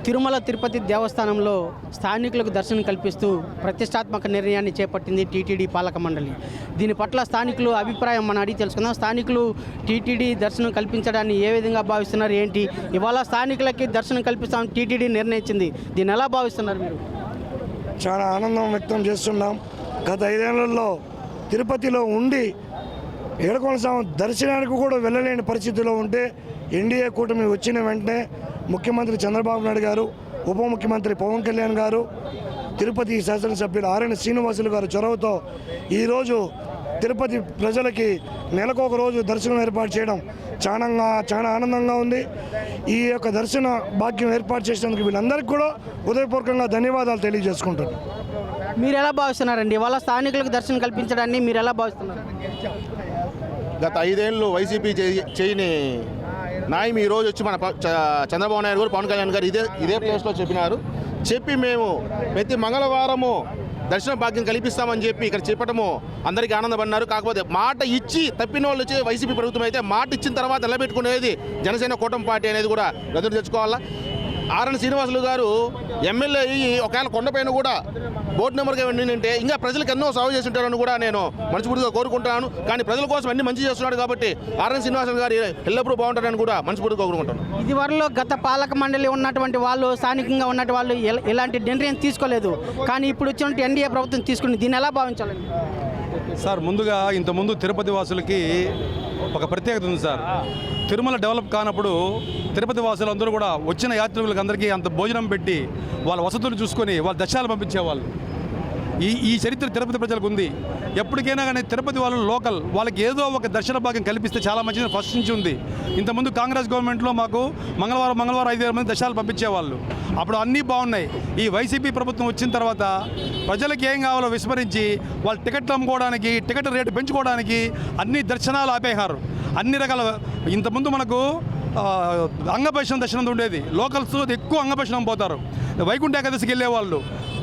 తిరుమల తిరుపతి దేవస్థానంలో స్థానికులకు దర్శనం కల్పిస్తూ ప్రతిష్టాత్మక నిర్ణయాన్ని చేపట్టింది టీటీడీ పాలక మండలి. దీని పట్ల స్థానికులు అభిప్రాయం మనం అడిగి తెలుసుకుందాం. స్థానికులు టీటీడీ దర్శనం కల్పించడాన్ని ఏ విధంగా భావిస్తున్నారు, ఏంటి? ఇవాళ స్థానికులకి దర్శనం కల్పిస్తామని టీటీడీ నిర్ణయించింది, దీన్ని ఎలా భావిస్తున్నారు మీరు? చాలా ఆనందం వ్యక్తం చేస్తున్నాం. గత 5 ఏళ్లలో తిరుపతిలో ఉండి ఏడుకొండల స్వామి దర్శనానికి కూడా వెళ్ళలేని పరిస్థితిలో ఉంటే ఎన్డీఏ కూటమి వచ్చిన వెంటనే ముఖ్యమంత్రి చంద్రబాబు నాయుడు గారు, ఉప ముఖ్యమంత్రి పవన్ కళ్యాణ్ గారు, తిరుపతి శాసనసభ్యులు ఆర్ఎన్ శ్రీనివాసులు గారు చొరవతో ఈరోజు తిరుపతి ప్రజలకి నెలకొక రోజు దర్శనం ఏర్పాటు చేయడం చాలా ఆనందంగా ఉంది. ఈ యొక్క దర్శన భాగ్యం ఏర్పాటు చేసినందుకు వీళ్ళందరికీ కూడా హృదయపూర్వకంగా ధన్యవాదాలు తెలియజేసుకుంటున్నాను. మీరు ఎలా భావిస్తున్నారండి ఇవాళ స్థానికులకు దర్శనం కల్పించడాన్ని మీరు ఎలా భావిస్తున్నారు? గత 5 ఏళ్ళు వైసీపీ చేయని న్యాయం ఈరోజు వచ్చి మన చంద్రబాబు నాయుడు గారు, పవన్ కళ్యాణ్ గారు ఇదే ప్లేస్లో చెప్పి మేము ప్రతి మంగళవారము దర్శన భాగ్యం కల్పిస్తామని చెప్పి ఇక్కడ చెప్పటము అందరికీ ఆనందపడినారు. కాకపోతే మాట ఇచ్చి తప్పిన వాళ్ళు వచ్చి వైసీపీ ప్రభుత్వం అయితే మాట ఇచ్చిన తర్వాత నిలబెట్టుకునేది జనసేన కూటమి పార్టీ అనేది కూడా ఎదురు తెచ్చుకోవాలా. ఆర్ఎన్ శ్రీనివాసులు గారు ఎమ్మెల్యే అయ్యి ఒకవేళ కొండపైన కూడా బోర్డు నెంబర్గా వెళ్ళిందంటే ఇంకా ప్రజలకు ఎన్నో సేవ చేసి ఉంటారని కూడా నేను మనస్ఫూర్తిగా కోరుకుంటున్నాను. కానీ ప్రజల కోసం అన్ని మంచి చేస్తున్నాడు కాబట్టి ఆర్ఎన్ శ్రీనివాసులు గారు ఎల్లప్పుడూ బాగుంటారని కూడా మనస్ఫూర్తిగా కోరుకుంటాను. ఇది వరలో గత పాలక మండలి ఉన్నటువంటి వాళ్ళు, స్థానికంగా ఉన్నటువంటి వాళ్ళు ఇలాంటి నిర్ణయం తీసుకోలేదు, కానీ ఇప్పుడు వచ్చినటువంటి ఎన్డీఏ ప్రభుత్వం తీసుకుని దీన్ని ఎలా భావించాలండి? సార్, ముందుగా ఇంతకుముందు తిరుపతి వాసులకి ఒక ప్రత్యేకత ఉంది సార్. తిరుమల డెవలప్ కానప్పుడు తిరుపతి వాసులందరూ కూడా వచ్చిన యాత్రికులకు అందరికీ అంత భోజనం పెట్టి వాళ్ళ వసతులు చూసుకొని వాళ్ళ దర్శనాలు పంపించేవాళ్ళు. ఈ చరిత్ర తిరుపతి ప్రజలకు ఉంది. ఎప్పటికైనా కానీ తిరుపతి వాళ్ళు లోకల్ వాళ్ళకి ఏదో ఒక దర్శన భాగ్యం కల్పిస్తే చాలా మంచిది ఫస్ట్ నుంచి ఉంది. ఇంతకుముందు కాంగ్రెస్ గవర్నమెంట్లో మాకు మంగళవారం 5-6 మంది దర్శనాలు పంపించేవాళ్ళు. అప్పుడు అన్నీ బాగున్నాయి. ఈ వైసీపీ ప్రభుత్వం వచ్చిన తర్వాత ప్రజలకు ఏం కావాలో విస్మరించి వాళ్ళు టికెట్లు అమ్ముకోవడానికి, టికెట్ రేటు పెంచుకోవడానికి అన్ని దర్శనాలు ఆపేశారు. అన్ని రకాల ఇంతకుముందు మనకు అంగపరిశనం దర్శనం ఉండేది. లోకల్స్ ఎక్కువ అంగపరిశనం పోతారు. వైకుంఠ ఏకాదశికి వెళ్ళేవాళ్ళు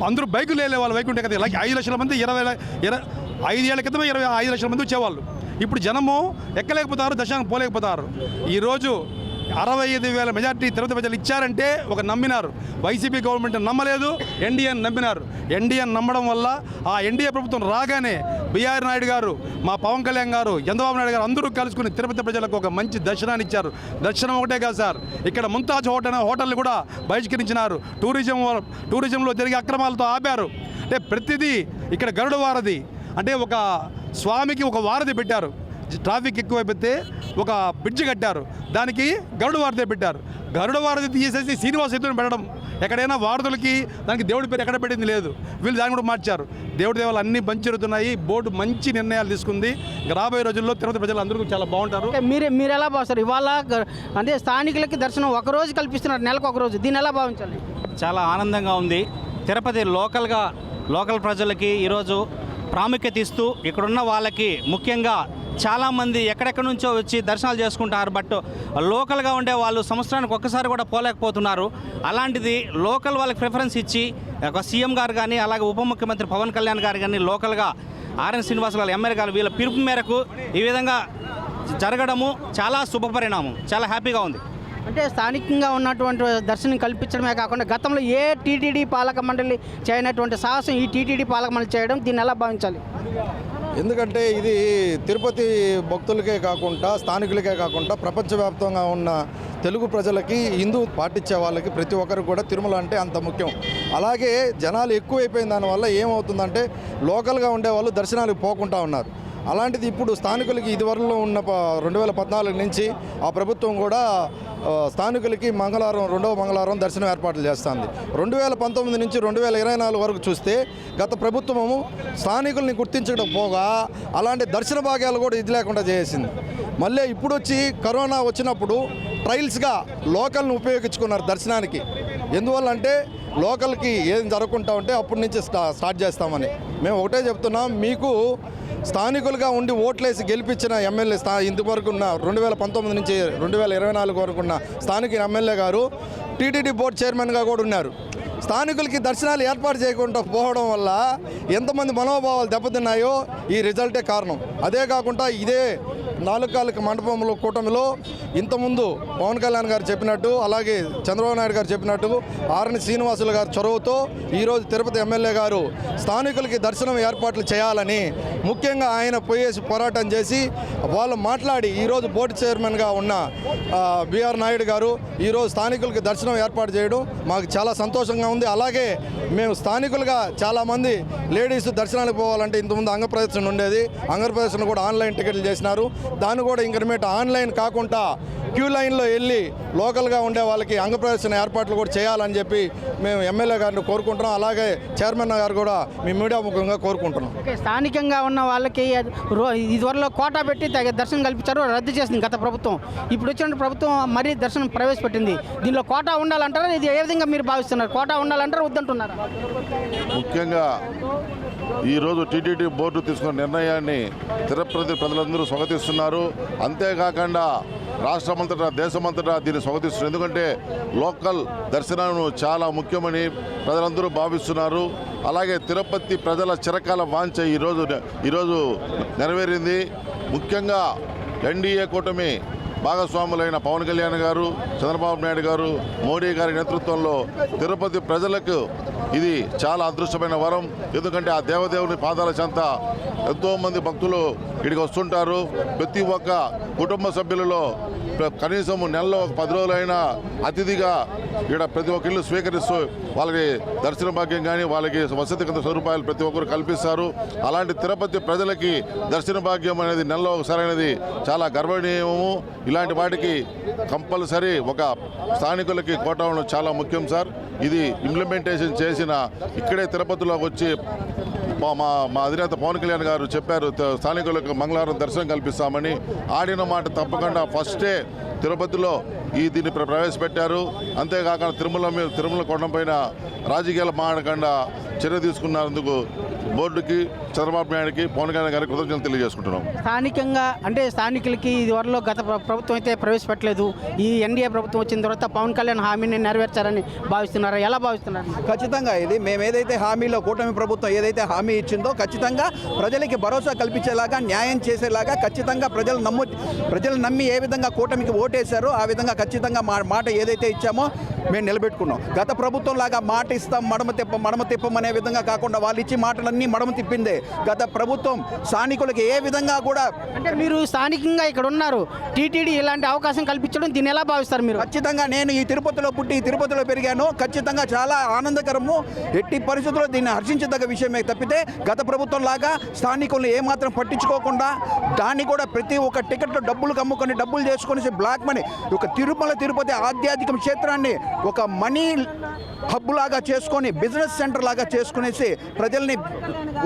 అందరూ బైకులు వెళ్ళేవాళ్ళు. వైకుంఠ ఏకాదశి 5 లక్షల మంది 5 ఏళ్ల క్రితమే 25 లక్షల మంది వచ్చేవాళ్ళు. ఇప్పుడు జనము ఎక్కలేకపోతారు, దర్శనానికి పోలేకపోతారు. ఈరోజు 65,000 మెజార్టీ తిరుపతి ప్రజలు ఇచ్చారంటే ఒక నమ్మినారు. వైసీపీ గవర్నమెంట్ నమ్మలేదు, ఎన్డీఏని నమ్మినారు. ఎన్డీఏని నమ్మడం వల్ల ఆ ఎన్డీఏ ప్రభుత్వం రాగానే బీఆర్ నాయుడు గారు, మా పవన్ కళ్యాణ్ గారు, చంద్రబాబు నాయుడు గారు అందరూ కలుసుకుని తిరుపతి ప్రజలకు ఒక మంచి దర్శనాన్ని ఇచ్చారు. దర్శనం ఒకటే కాదు సార్, ఇక్కడ ముంతాజ్ హోటల్ని కూడా బహిష్కరించినారు. టూరిజంలో జరిగే అక్రమాలతో ఆపారు. అంటే ప్రతిదీ ఇక్కడ గరుడ వారధి అంటే ఒక స్వామికి ఒక వారధి పెట్టారు. ట్రాఫిక్ ఎక్కువైపోతే ఒక బ్రిడ్జ్ కట్టారు, దానికి గరుడ వారధి పెట్టారు. గరుడ వారధి తీసేసి శ్రీనివాస ఎత్తుని పెట్టడం. ఎక్కడైనా వారధులకి దానికి దేవుడి పేరు ఎక్కడ పెట్టింది లేదు. వీళ్ళు దాన్ని కూడా మార్చారు. దేవుడి దేవాలు అన్నీ మంచి జరుగుతున్నాయి. బోర్డు మంచి నిర్ణయాలు తీసుకుంది. రాబోయే రోజుల్లో తిరుపతి ప్రజలు అందరూ చాలా బాగుంటారు. మీరు ఎలా భావిస్తారు? ఇవాళ అంటే స్థానికులకి దర్శనం ఒకరోజు కల్పిస్తున్నారు, నెలకు ఒక రోజు, దీన్ని ఎలా భావించాలి? చాలా ఆనందంగా ఉంది. తిరుపతి లోకల్ ప్రజలకి ఈరోజు ప్రాముఖ్యత ఇస్తూ ఇక్కడున్న వాళ్ళకి ముఖ్యంగా చాలామంది ఎక్కడెక్కడి నుంచో వచ్చి దర్శనాలు చేసుకుంటారు. బట్ లోకల్గా ఉండే వాళ్ళు సంవత్సరానికి ఒక్కసారి కూడా పోలేకపోతున్నారు. అలాంటిది లోకల్ వాళ్ళకి ప్రిఫరెన్స్ ఇచ్చి ఒక సీఎం గారు కానీ, అలాగే ఉప ముఖ్యమంత్రి పవన్ కళ్యాణ్ గారు కానీ, లోకల్గా ఆర్ఎన్ శ్రీనివాస్ గారు, ఎమ్మెల్యే గారు వీళ్ళ పిలుపు మేరకు ఈ విధంగా జరగడము చాలా శుభపరిణామం. చాలా హ్యాపీగా ఉంది. అంటే స్థానికంగా ఉన్నటువంటి దర్శనం కల్పించడమే కాకుండా గతంలో ఏ టీటీడీ పాలక మండలి చేయనటువంటి సాహసం ఈ టీటీడీ పాలక మండలి చేయడం, దీన్ని ఎలా భావించాలి? ఎందుకంటే ఇది తిరుపతి భక్తులకే కాకుండా, స్థానికులకే కాకుండా ప్రపంచవ్యాప్తంగా ఉన్న తెలుగు ప్రజలకి, హిందూ పాటించే వాళ్ళకి ప్రతి ఒక్కరికి కూడా తిరుమల అంటే అంత ముఖ్యం. అలాగే జనాలు ఎక్కువైపోయిన దానివల్ల ఏమవుతుందంటే లోకల్గా ఉండే వాళ్ళు దర్శనాలకు పోకుండా ఉన్నారు. అలాంటిది ఇప్పుడు స్థానికులకి ఇదివరలో ఉన్న 2014 నుంచి ఆ ప్రభుత్వం కూడా స్థానికులకి రెండవ మంగళవారం దర్శనం ఏర్పాట్లు చేస్తుంది. 2019 నుంచి 2024 వరకు చూస్తే గత ప్రభుత్వము స్థానికుల్ని గుర్తించడం పోగా అలాంటి దర్శన భాగ్యాలు కూడా ఇది లేకుండా చేసింది. మళ్ళీ ఇప్పుడు వచ్చి కరోనా వచ్చినప్పుడు ట్రయల్స్గా లోకల్ని ఉపయోగించుకున్నారు దర్శనానికి. ఎందువల్ల అంటే లోకల్కి ఏం జరగకుండా ఉంటే అప్పటి నుంచి స్టార్ట్ చేస్తామని మేము ఒకటే చెప్తున్నాం. మీకు స్థానికులుగా ఉండి ఓట్లేసి గెలిపించిన ఎమ్మెల్యే ఇంతవరకు ఉన్న 2019 నుంచి 2024 వరకు ఉన్న స్థానిక ఎమ్మెల్యే గారు టీటీడీ బోర్డు చైర్మన్గా కూడా ఉన్నారు. స్థానికులకి దర్శనాలు ఏర్పాటు చేయకుండా పోవడం వల్ల ఎంతమంది మనోభావాలు దెబ్బతిన్నాయో ఈ రిజల్టే కారణం. అదే కాకుండా ఇదే నాలుగు కాళ్ళకి మండపంలో కూటమిలో ఇంతకుముందు పవన్ కళ్యాణ్ గారు చెప్పినట్టు, అలాగే చంద్రబాబు నాయుడు గారు చెప్పినట్టు, ఆరణి శ్రీనివాసులు గారి చొరవతో ఈరోజు తిరుపతి ఎమ్మెల్యే గారు స్థానికులకి దర్శనం ఏర్పాట్లు చేయాలని ముఖ్యంగా ఆయన పోయేసి పోరాటం చేసి వాళ్ళు మాట్లాడి ఈరోజు బోర్డు చైర్మన్గా ఉన్న బిఆర్ నాయుడు గారు ఈరోజు స్థానికులకి దర్శనం ఏర్పాటు చేయడం మాకు చాలా సంతోషంగా ఉంది. అలాగే మేము స్థానికులుగా చాలామంది లేడీస్ దర్శనానికి పోవాలంటే ఇంతకుముందు అంగప్రదర్శన ఉండేది, అంగప్రదర్శన కూడా ఆన్లైన్ టికెట్లు చేసినారు. దాన్ని కూడా ఇంకర్మేట్ ఆన్లైన్ కాకుండా క్యూ లైన్లో వెళ్ళి లోకల్గా ఉండే వాళ్ళకి అంగప్రదర్శన ఏర్పాట్లు కూడా చేయాలని చెప్పి మేము ఎమ్మెల్యే గారిని కోరుకుంటున్నాం. అలాగే చైర్మన్ గారు కూడా మీ మీడియా ముఖంగా కోరుకుంటున్నాం. స్థానికంగా ఉన్న వాళ్ళకి ఇదివరలో కోటా పెట్టి దర్శనం కల్పించారు, రద్దు చేసింది గత ప్రభుత్వం. ఇప్పుడు వచ్చిన ప్రభుత్వం మరీ దర్శనం ప్రవేశపెట్టింది. దీనిలో కోటా ఉండాలంటారా? ఇది ఏ విధంగా మీరు భావిస్తున్నారు? కోటా ఉండాలంటారా, వద్దంటున్నారా? ముఖ్యంగా ఈరోజు టీటీడీ బోర్డు తీసుకున్న నిర్ణయాన్ని తిరుపతి ప్రజలందరూ స్వాగతిస్తున్నారు. అంతేకాకుండా రాష్ట్రమంతటా దేశమంతటా దీన్ని స్వాగతిస్తున్నారు. ఎందుకంటే లోకల్ దర్శనం చాలా ముఖ్యమని ప్రజలందరూ భావిస్తున్నారు. అలాగే తిరుపతి ప్రజల చిరకాల వాంఛ ఈరోజు నెరవేరింది. ముఖ్యంగా ఎన్డీఏ కూటమి భాగస్వాములైన పవన్ కళ్యాణ్ గారు, చంద్రబాబు నాయుడు గారు, మోడీ గారి నేతృత్వంలో తిరుపతి ప్రజలకు ఇది చాలా అదృష్టమైన వరం. ఎందుకంటే ఆ దేవదేవుని పాదాల చెంత ఎంతోమంది భక్తులు ఇక్కడికి వస్తుంటారు. ప్రతి ఒక్క కుటుంబ సభ్యులలో కనీసం నెలలో 10 రోజులైనా అతిథిగా ఇక్కడ ప్రతి ఒక్క ఇల్లు స్వీకరిస్తూ వాళ్ళకి దర్శన భాగ్యం కానీ వాళ్ళకి వసతి సదుపాయాలు ప్రతి ఒక్కరు కల్పిస్తారు. అలాంటి తిరుపతి ప్రజలకి దర్శన భాగ్యం అనేది నెలలో ఒకసారైనది చాలా గర్వనీయము. ఇలాంటి వాటికి కంపల్సరీ ఒక స్థానికులకి కోటా ఉండడం చాలా ముఖ్యం సార్. ఇది ఇంప్లిమెంటేషన్ చేసిన ఇక్కడే తిరుపతిలో వచ్చి మా అధినేత పవన్ కళ్యాణ్ గారు చెప్పారు, స్థానికులకు మంగళవారం దర్శనం కల్పిస్తామని. ఆడిన మాట తప్పకుండా ఫస్టే తిరుపతిలో దీన్ని ప్రవేశపెట్టారు. అంతేకాకుండా తిరుమల కొండపైన రాజకీయాలు మాడకుండా చర్య తీసుకున్నందుకు బోర్డుకి, చంద్రబాబు నాయుడుకి, పవన్ కళ్యాణ్ గారికి కృతజ్ఞతలు తెలియజేసుకుంటున్నాం. స్థానికంగా అంటే స్థానికులకి ఇదివరలో గత ప్రభుత్వం అయితే ప్రవేశపెట్టలేదు. ఈ ఎన్డీఏ ప్రభుత్వం వచ్చిన తర్వాత పవన్ కళ్యాణ్ హామీని నెరవేర్చారని భావిస్తున్నారు. ఎలా భావిస్తున్నారు? ఖచ్చితంగా ఇది మేము ఏదైతే హామీలో కూటమి ప్రభుత్వం ఏదైతే హామీ ఇచ్చిందో ఖచ్చితంగా ప్రజలకి భరోసా కల్పించేలాగా, న్యాయం చేసేలాగా ఖచ్చితంగా ప్రజలు నమ్మి ఏ విధంగా కూటమికి ఓటేశారో ఆ విధంగా ఖచ్చితంగా మాట ఏదైతే ఇచ్చామో మేము నిలబెట్టుకున్నాం. గత ప్రభుత్వం లాగా మాట ఇస్తాం మడమ తిప్పం అనే విధంగా కాకుండా వాళ్ళు ఇచ్చి మాటలన్నీ మడమ తిప్పిందే గత ప్రభుత్వం. స్థానికులకి ఏ విధంగా కూడా అంటే మీరు స్థానికంగా ఇక్కడ ఉన్నారు, టీటీడీ ఇలాంటి అవకాశం కల్పించడం దీన్ని ఎలా భావిస్తారు మీరు? ఖచ్చితంగా నేను ఈ తిరుపతిలో పుట్టి ఈ తిరుపతిలో పెరిగాను. ఖచ్చితంగా చాలా ఆనందకరము. ఎట్టి పరిస్థితుల్లో దీన్ని హర్షించదగ్గ విషయమే తప్పితే గత ప్రభుత్వం లాగా స్థానికులను ఏమాత్రం పట్టించుకోకుండా దాన్ని కూడా ప్రతి ఒక్క టికెట్లో డబ్బులు కమ్ముకొని డబ్బులు చేసుకొని బ్లాక్ మనీ ఒక తిరుపతి ఆధ్యాత్మిక క్షేత్రాన్ని ఒక మనీ హబ్ లాగా చేసుకొని బిజినెస్ సెంటర్ లాగా చేసుకునేసి ప్రజల్ని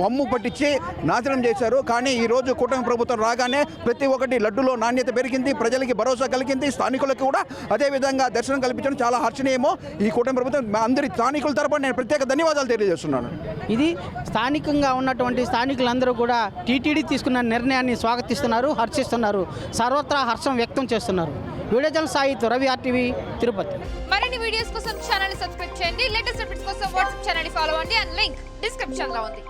వమ్ము పట్టించి నాశనం చేశారు. కానీ ఈరోజు కూటమి ప్రభుత్వం రాగానే ప్రతి ఒక్కటి లడ్డులో నాణ్యత పెరిగింది, ప్రజలకి భరోసా కలిగింది, స్థానికులకు కూడా అదేవిధంగా దర్శనం కల్పించడం చాలా హర్షణీయమో. ఈ కూటమి ప్రభుత్వం అందరి స్థానికుల తరపున నేను ప్రత్యేక ధన్యవాదాలు తెలియజేస్తున్నాను. ఇది స్థానికంగా ఉన్నటువంటి స్థానికులందరూ కూడా టీటీడీ తీసుకున్న నిర్ణయాన్ని స్వాగతిస్తున్నారు, హర్షిస్తున్నారు, సర్వత్రా హర్షం వ్యక్తం చేస్తున్నారు. వీడియో జర్నలిస్ట్ సాయితో రవి, RTV, తిరుపతి. మరిన్ని వీడియోస్ కోసం ఛానల్ సబ్స్క్రైబ్ చేయండి. లేటెస్ట్ అప్డేట్స్ కోసం వాట్సాప్ ఛానల్ ఫాలో అవ్వండి. అండ్ లింక్ డిస్క్రిప్షన్ లో ఉంది.